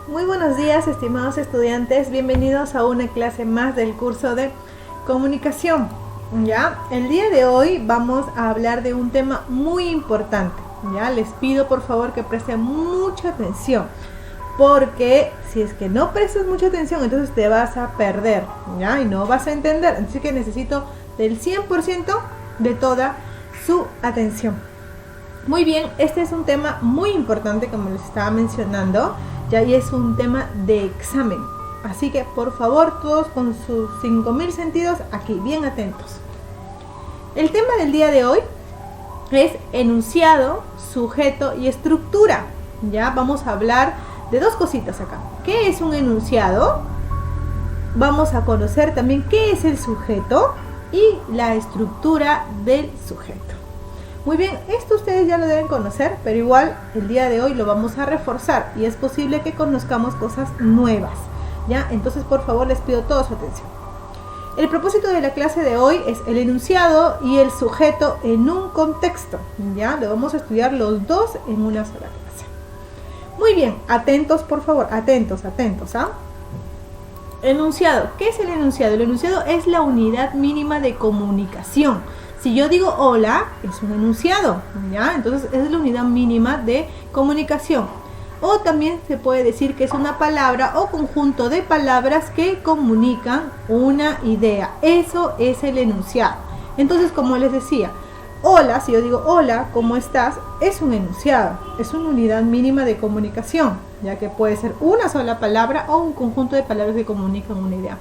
Muy buenos días, estimados estudiantes, bienvenidos a una clase más del curso de comunicación. ¿Ya? El día de hoy vamos a hablar de un tema muy importante. ¿Ya? Les pido por favor que presten mucha atención, porque si es que no prestas mucha atención, entonces te vas a perder, ¿ya? Y no vas a entender. Así que necesito del 100% de toda su atención. Muy bien, este es un tema muy importante, como les estaba mencionando, ya, y es un tema de examen. Así que por favor, todos con sus 5000 sentidos aquí, bien atentos. El tema del día de hoy es enunciado, sujeto y estructura. Ya vamos a hablar de dos cositas acá. ¿Qué es un enunciado? Vamos a conocer también qué es el sujeto y la estructura del sujeto. Muy bien, esto ustedes ya lo deben conocer, pero igual el día de hoy lo vamos a reforzar y es posible que conozcamos cosas nuevas, ¿ya? Entonces, por favor, les pido toda su atención. El propósito de la clase de hoy es el enunciado y el sujeto en un contexto, ¿ya? Lo vamos a estudiar los dos en una sola clase. Muy bien, atentos, por favor, atentos, ¿ah? Enunciado. ¿Qué es el enunciado? El enunciado es la unidad mínima de comunicación. Si yo digo hola, es un enunciado, ¿ya? Entonces es la unidad mínima de comunicación. O también se puede decir que es una palabra o conjunto de palabras que comunican una idea. Eso es el enunciado. Entonces, como les decía, hola, si yo digo hola, ¿cómo estás? Es un enunciado, es una unidad mínima de comunicación, ya que puede ser una sola palabra o un conjunto de palabras que comunican una idea.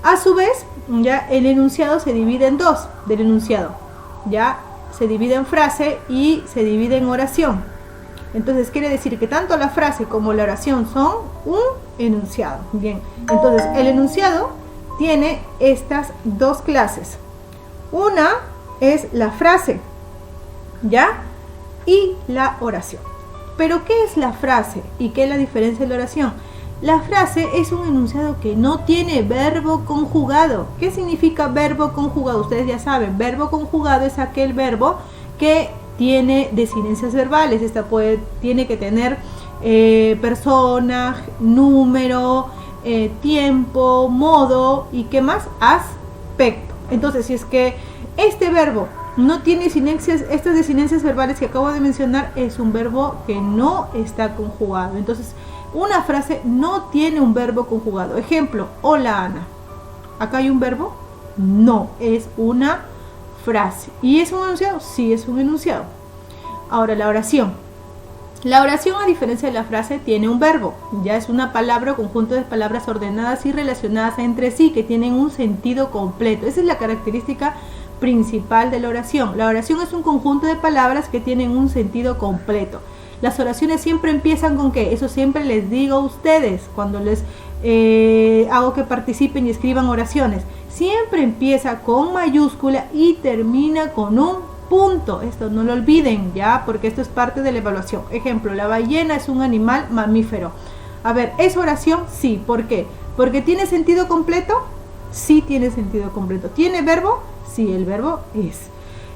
A su vez, ya el enunciado se divide en dos, del enunciado, ya se divide en frase y se divide en oración. Entonces quiere decir que tanto la frase como la oración son un enunciado. Bien, entonces el enunciado tiene estas dos clases. Una es la frase, ¿ya? Y la oración. ¿Pero qué es la frase y qué es la diferencia de la oración? La frase es un enunciado que no tiene verbo conjugado. ¿Qué significa verbo conjugado? Ustedes ya saben, verbo conjugado es aquel verbo que tiene desinencias verbales. Esta tiene que tener persona, número, tiempo, modo y ¿qué más? Aspecto. Entonces, si es que este verbo no tiene estas desinencias verbales que acabo de mencionar, es un verbo que no está conjugado. Entonces, una frase no tiene un verbo conjugado. Ejemplo, hola Ana. ¿Acá hay un verbo? No, es una frase. ¿Y es un enunciado? Sí, es un enunciado. Ahora, la oración. La oración, a diferencia de la frase, tiene un verbo. Ya es una palabra o conjunto de palabras ordenadas y relacionadas entre sí, que tienen un sentido completo. Esa es la característica principal de la oración. La oración es un conjunto de palabras que tienen un sentido completo. Las oraciones siempre empiezan con ¿qué? Eso siempre les digo a ustedes cuando les hago que participen y escriban oraciones. Siempre empieza con mayúscula y termina con un punto. Esto no lo olviden, ¿ya? Porque esto es parte de la evaluación. Ejemplo, la ballena es un animal mamífero. A ver, ¿es oración? Sí. ¿Por qué? ¿Porque tiene sentido completo? Sí tiene sentido completo. ¿Tiene verbo? Sí, el verbo es.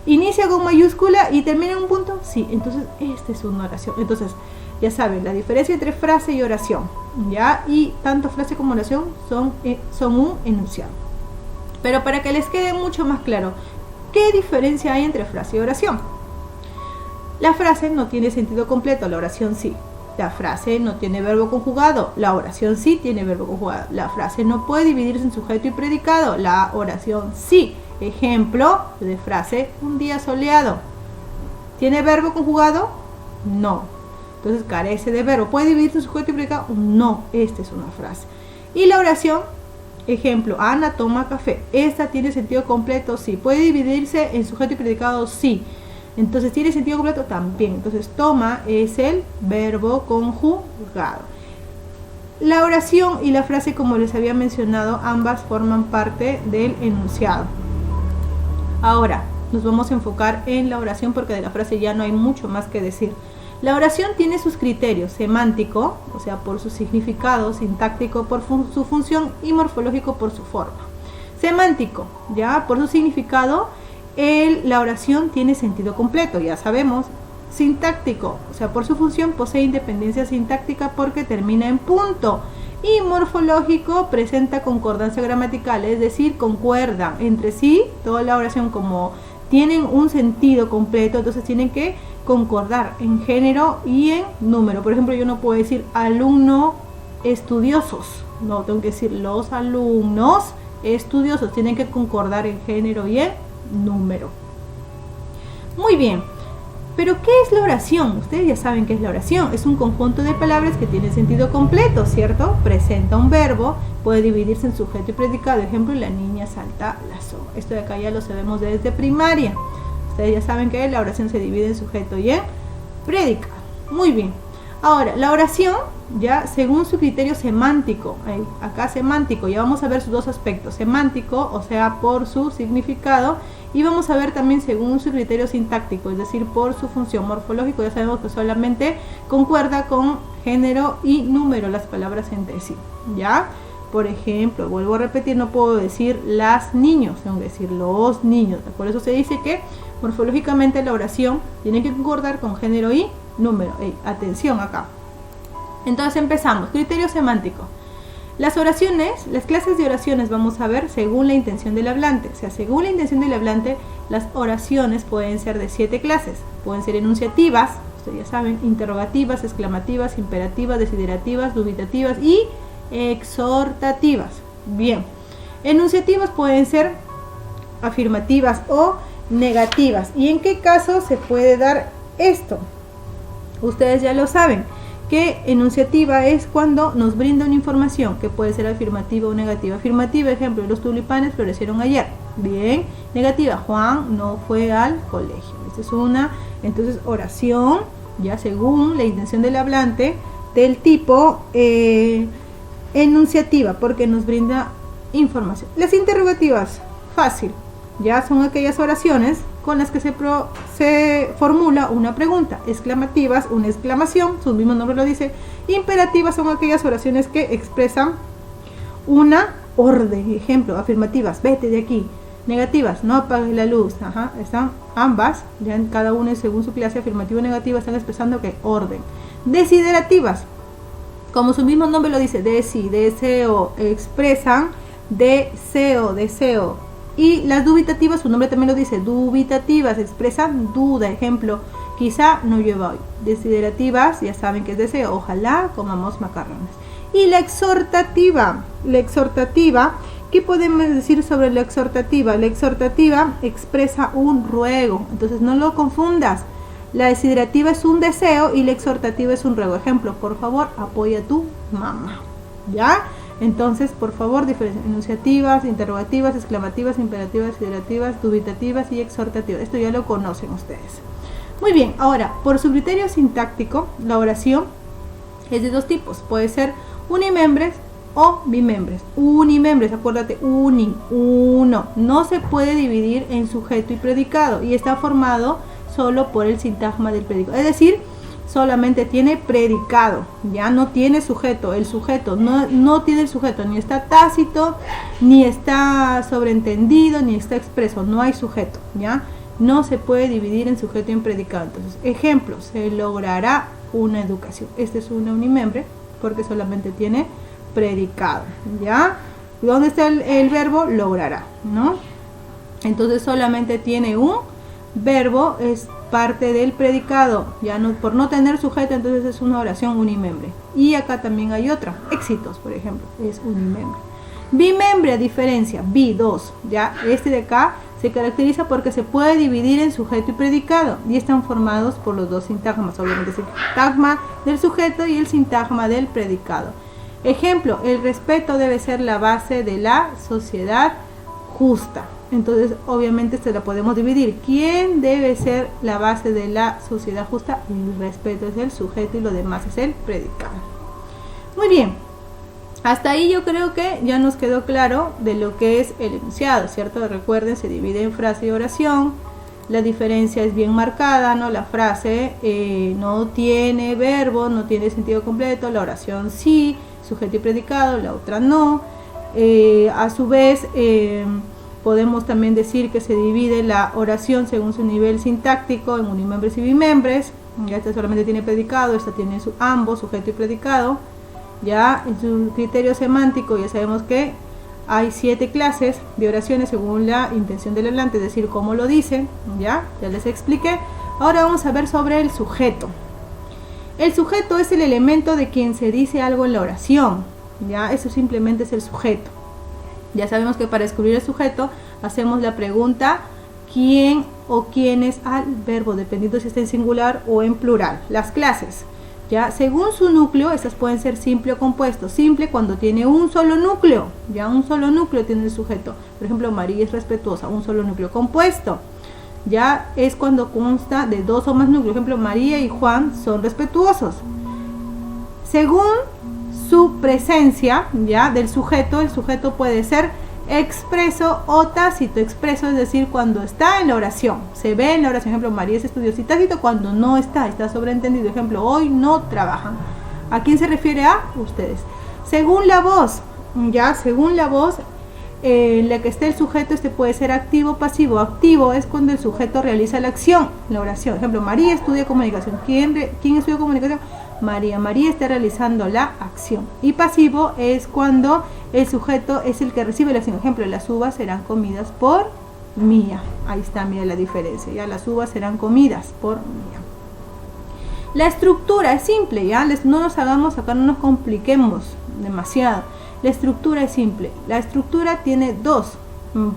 ¿Inicia con mayúscula y termina en un punto? Sí, entonces esta es una oración. Entonces, ya saben, la diferencia entre frase y oración, ¿ya? Y tanto frase como oración son un enunciado. Pero para que les quede mucho más claro, ¿qué diferencia hay entre frase y oración? La frase no tiene sentido completo, la oración sí. La frase no tiene verbo conjugado, la oración sí tiene verbo conjugado. La frase no puede dividirse en sujeto y predicado, la oración sí. Ejemplo de frase, un día soleado. ¿Tiene verbo conjugado? No. Entonces carece de verbo. ¿Puede dividirse en sujeto y predicado? No. Esta es una frase. Y la oración, ejemplo, Ana toma café. ¿Esta tiene sentido completo? Sí. ¿Puede dividirse en sujeto y predicado? Sí. Entonces, ¿tiene sentido completo? También. Entonces, toma es el verbo conjugado. La oración y la frase, como les había mencionado, ambas forman parte del enunciado. Ahora, nos vamos a enfocar en la oración porque de la frase ya no hay mucho más que decir. La oración tiene sus criterios: semántico, o sea, por su significado, sintáctico, por su función, y morfológico, por su forma. Semántico, ya, por su significado, la oración tiene sentido completo, ya sabemos. sintáctico, o sea, por su función posee independencia sintáctica porque termina en punto. Y morfológico, presenta concordancia gramatical, es decir, concuerdan entre sí toda la oración, como tienen un sentido completo, entonces tienen que concordar en género y en número. Por ejemplo, yo no puedo decir alumno estudiosos, no, tengo que decir los alumnos estudiosos, tienen que concordar en género y en número. Muy bien, pero ¿qué es la oración? Ustedes ya saben qué es la oración. Es un conjunto de palabras que tienen sentido completo, ¿cierto? Presenta un verbo, puede dividirse en sujeto y predicado. Ejemplo, la niña salta la soga. Esto de acá ya lo sabemos desde primaria. Ustedes ya saben que la oración se divide en sujeto y en predicado. Muy bien. Ahora, la oración, ya según su criterio semántico, acá semántico, ya vamos a ver sus dos aspectos, semántico, o sea, por su significado, y vamos a ver también según su criterio sintáctico, es decir, por su función. Morfológico, ya sabemos que solamente concuerda con género y número las palabras entre sí, ¿ya? Por ejemplo, vuelvo a repetir, no puedo decir las niños, tengo que decir los niños. Por eso se dice que morfológicamente la oración tiene que concordar con género y número. Atención acá. Entonces empezamos. Criterio semántico. Las oraciones, las clases de oraciones vamos a ver según la intención del hablante. O sea, según la intención del hablante, las oraciones pueden ser de 7 clases. Pueden ser enunciativas, ustedes ya saben, interrogativas, exclamativas, imperativas, desiderativas, dubitativas y exhortativas. Bien. Enunciativas pueden ser afirmativas o negativas. ¿Y en qué caso se puede dar esto? Ustedes ya lo saben, que enunciativa es cuando nos brinda una información que puede ser afirmativa o negativa. Afirmativa, ejemplo, los tulipanes florecieron ayer. Bien. Negativa, Juan no fue al colegio. Esta es una, entonces, oración, ya según la intención del hablante, del tipo enunciativa, porque nos brinda información. Las interrogativas, fácil, ya son aquellas oraciones con las que se formula una pregunta. Exclamativas, una exclamación, su mismo nombre lo dice. Imperativas son aquellas oraciones que expresan una orden. Ejemplo, afirmativas, vete de aquí. Negativas, no apagues la luz. Están ambas, ya en cada una según su clase, afirmativa o negativa, están expresando que orden. Desiderativas, como su mismo nombre lo dice, deseo, expresan deseo. Y las dubitativas, su nombre también lo dice, dubitativas, expresan duda. Ejemplo, quizá no llueva hoy. Desiderativas, ya saben que es deseo, ojalá comamos macarrones. Y la exhortativa, ¿qué podemos decir sobre la exhortativa? La exhortativa expresa un ruego, entonces no lo confundas. La desiderativa es un deseo y la exhortativa es un ruego. Ejemplo, por favor, apoya a tu mamá. ¿Ya? Entonces, por favor, diferencia enunciativas, interrogativas, exclamativas, imperativas, desiderativas, dubitativas y exhortativas. Esto ya lo conocen ustedes. Muy bien, ahora, por su criterio sintáctico, la oración es de dos tipos. Puede ser unimembres o bimembres. Unimembres, acuérdate, uno. No se puede dividir en sujeto y predicado y está formado solo por el sintagma del predicado. Es decir, solamente tiene predicado, ya no tiene sujeto. El sujeto no tiene el sujeto, ni está tácito, ni está sobreentendido, ni está expreso, no hay sujeto, ya no se puede dividir en sujeto y en predicado. Entonces, ejemplo, se logrará una educación. Este es un unimembre porque solamente tiene predicado, ya. ¿Dónde está el verbo? Logrará, ¿no? Entonces solamente tiene un verbo, es parte del predicado, ya no, por no tener sujeto, entonces es una oración unimembre. Y acá también hay otra, éxitos, por ejemplo, es unimembre. Bimembre, a diferencia, dos, ya este de acá se caracteriza porque se puede dividir en sujeto y predicado y están formados por los dos sintagmas, obviamente el sintagma del sujeto y el sintagma del predicado. Ejemplo, el respeto debe ser la base de la sociedad justa. Entonces, obviamente, se la podemos dividir. ¿Quién debe ser la base de la sociedad justa? El respeto es el sujeto y lo demás es el predicado. Muy bien. Hasta ahí yo creo que ya nos quedó claro de lo que es el enunciado, ¿cierto? Recuerden, se divide en frase y oración. La diferencia es bien marcada, ¿no? La frase no tiene verbo, no tiene sentido completo. La oración sí, sujeto y predicado, la otra no. A su vez, Podemos también decir que se divide la oración según su nivel sintáctico en unimembres y bimembres. Ya esta solamente tiene predicado, esta tiene ambos, sujeto y predicado. Ya en su criterio semántico ya sabemos que hay 7 clases de oraciones según la intención del hablante, es decir, cómo lo dice. Ya les expliqué. Ahora vamos a ver sobre el sujeto. El sujeto es el elemento de quien se dice algo en la oración. Ya, eso simplemente es el sujeto. Ya sabemos que para descubrir el sujeto hacemos la pregunta quién o quiénes al verbo, dependiendo si está en singular o en plural. Las clases, ya según su núcleo, estas pueden ser simple o compuesto. Simple cuando tiene un solo núcleo, ya un solo núcleo tiene el sujeto. Por ejemplo, María es respetuosa, un solo núcleo. Compuesto, ya es cuando consta de 2 o más núcleos. Por ejemplo, María y Juan son respetuosos. Según su presencia, ya del sujeto, el sujeto puede ser expreso o tácito. Expreso es decir, cuando está en la oración, se ve en la oración. Ejemplo, María es estudiosa. Y tácito cuando no está sobreentendido. Ejemplo, hoy no trabajan. ¿A quién se refiere? A ustedes. Según la voz, ya según la voz en la que esté el sujeto, este puede ser activo o pasivo. Activo es cuando el sujeto realiza la acción, la oración. Ejemplo, María estudia comunicación. ¿Quién estudia comunicación? María. María está realizando la acción. Y pasivo es cuando el sujeto es el que recibe la acción. Ejemplo, las uvas serán comidas por Mía. Ahí está, mira la diferencia. Ya las uvas serán comidas por Mía. La estructura es simple, ya no nos hagamos acá, no nos compliquemos demasiado. La estructura es simple. La estructura tiene 2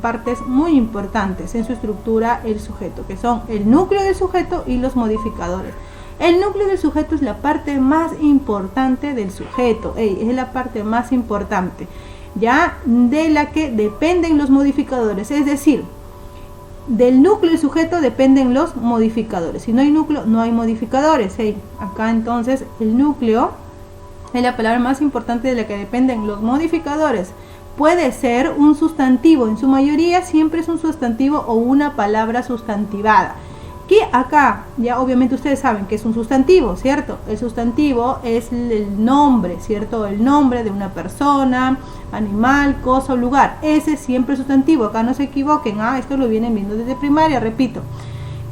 partes muy importantes en su estructura el sujeto, que son el núcleo del sujeto y los modificadores. El núcleo del sujeto es la parte más importante del sujeto, es la parte más importante, ya de la que dependen los modificadores, es decir, del núcleo del sujeto dependen los modificadores. Si no hay núcleo, no hay modificadores. Acá entonces el núcleo es la palabra más importante de la que dependen los modificadores. Puede ser un sustantivo, en su mayoría siempre es un sustantivo o una palabra sustantivada. Que acá, ya obviamente ustedes saben que es un sustantivo, ¿cierto? El sustantivo es el nombre, ¿cierto? El nombre de una persona, animal, cosa o lugar. Ese siempre es sustantivo, acá no se equivoquen, esto lo vienen viendo desde primaria, repito.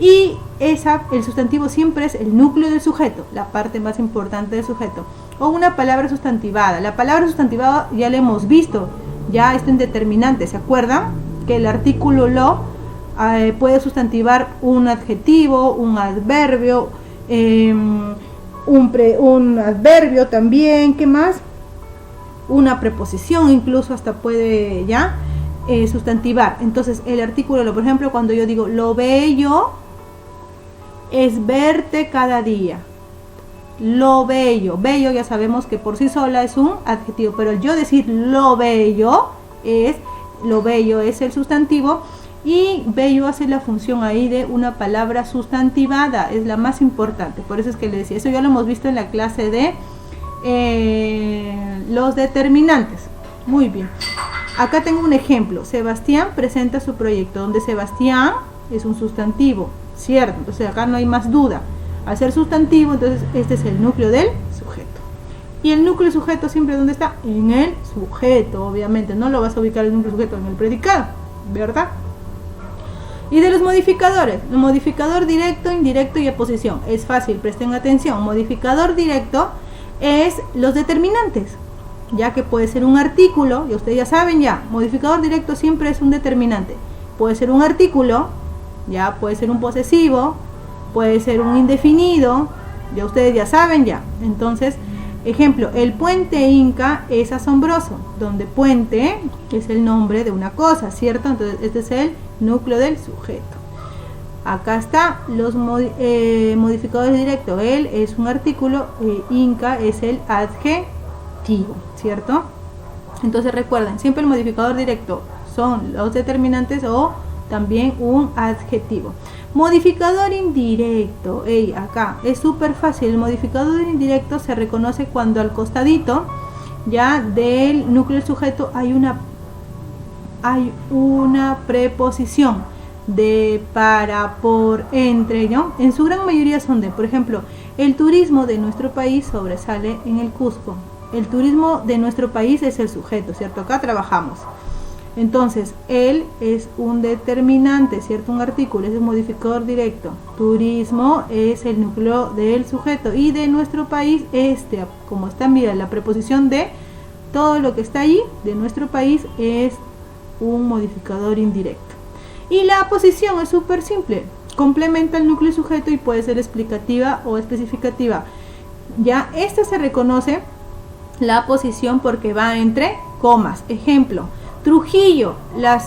Y el sustantivo siempre es el núcleo del sujeto, la parte más importante del sujeto. O una palabra sustantivada. La palabra sustantivada ya la hemos visto, ya está en determinante, ¿se acuerdan? Que el artículo lo puede sustantivar un adjetivo, un adverbio, un adverbio también, ¿qué más? Una preposición incluso hasta puede ya sustantivar. Entonces el artículo, por ejemplo, cuando yo digo lo bello es verte cada día. Lo bello, bello ya sabemos que por sí sola es un adjetivo, pero el yo decir lo bello es el sustantivo. Y bello hace la función ahí de una palabra sustantivada, es la más importante. Por eso es que le decía, eso ya lo hemos visto en la clase de los determinantes. Muy bien, acá tengo un ejemplo. Sebastián presenta su proyecto, donde Sebastián es un sustantivo, ¿cierto? Entonces acá no hay más duda. Al ser sustantivo, entonces este es el núcleo del sujeto. Y el núcleo sujeto siempre, ¿dónde está? En el sujeto, obviamente. No lo vas a ubicar el núcleo sujeto en el predicado, ¿verdad? Y de los modificadores, el modificador directo, indirecto y aposición. Es fácil, presten atención. Modificador directo es los determinantes, ya que puede ser un artículo, y ustedes ya saben ya, modificador directo siempre es un determinante. Puede ser un artículo, ya puede ser un posesivo, puede ser un indefinido, ya ustedes ya saben ya. Entonces, ejemplo, el puente Inca es asombroso, donde puente es el nombre de una cosa, ¿cierto? Entonces este es el núcleo del sujeto. Acá está los modificadores directos. Él es un artículo, Inca es el adjetivo, ¿cierto? Entonces recuerden, siempre el modificador directo son los determinantes o también un adjetivo. Modificador indirecto, acá es súper fácil. El modificador indirecto se reconoce cuando al costadito ya del núcleo del sujeto hay una preposición de, para, por, entre, ¿no? En su gran mayoría son de, por ejemplo, el turismo de nuestro país sobresale en el Cusco. El turismo de nuestro país es el sujeto, ¿cierto? Acá trabajamos. Entonces, él es un determinante, ¿cierto? Un artículo, es un modificador directo. Turismo es el núcleo del sujeto. Y de nuestro país, como está, mira, la preposición de, todo lo que está allí, de nuestro país, es un modificador indirecto. Y la aposición es súper simple. Complementa el núcleo y sujeto y puede ser explicativa o especificativa. Ya, esta se reconoce la aposición porque va entre comas. Ejemplo, Trujillo, la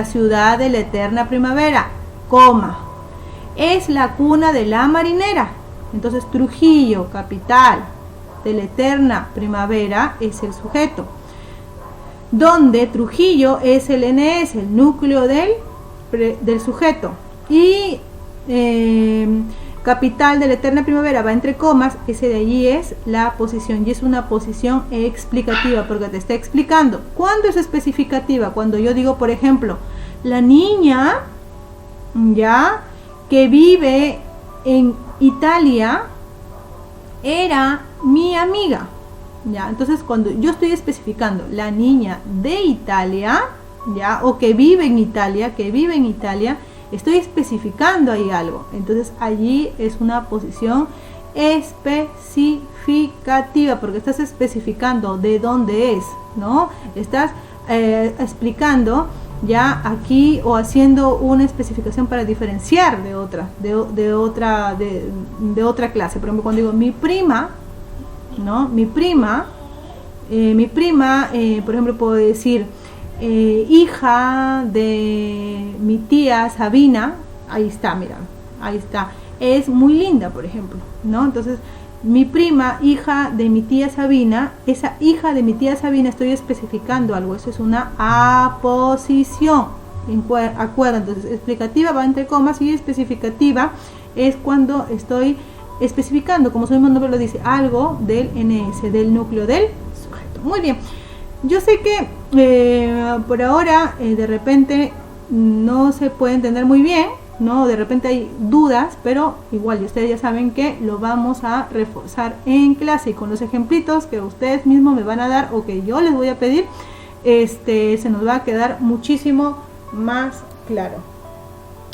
ciudad de la eterna primavera, coma, es la cuna de la marinera. Entonces Trujillo, capital de la eterna primavera, es el sujeto. Donde Trujillo es el NS, el núcleo del sujeto. Y capital de la eterna primavera va entre comas, ese de allí es la posición y es una posición explicativa porque te está explicando. ¿Cuándo es especificativa? Cuando yo digo, por ejemplo, la niña ya que vive en Italia era mi amiga. Ya, entonces cuando yo estoy especificando la niña de Italia, ya, o que vive en Italia, estoy especificando ahí algo. Entonces allí es una posición especificativa porque estás especificando de dónde es, ¿no? Estás explicando ya aquí o haciendo una especificación para diferenciar de otra clase. Por ejemplo, cuando digo mi prima, ¿no? Mi prima, por ejemplo, puedo decir hija de mi tía Sabina, ahí está, mira, ahí está, es muy linda, por ejemplo, ¿no? Entonces, mi prima, hija de mi tía Sabina, esa hija de mi tía Sabina, estoy especificando algo, eso es una aposición, acuerda. Entonces, explicativa va entre comas y especificativa es cuando estoy especificando, como su mismo nombre lo dice, algo del NS, del núcleo del sujeto. Muy bien. Yo sé que por ahora de repente no se puede entender muy bien, ¿no? De repente hay dudas, pero igual ustedes ya saben que lo vamos a reforzar en clase y con los ejemplitos que ustedes mismos me van a dar o que yo les voy a pedir, se nos va a quedar muchísimo más claro.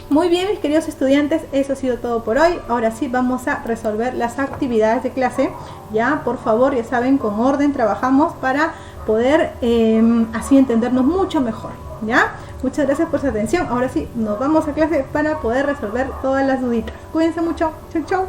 Muy bien, mis queridos estudiantes, eso ha sido todo por hoy. Ahora sí vamos a resolver las actividades de clase. Ya, por favor, ya saben, con orden trabajamos para poder así entendernos mucho mejor. ¿Ya? Muchas gracias por su atención. Ahora sí, nos vamos a clase para poder resolver todas las duditas. Cuídense mucho. Chau, chau.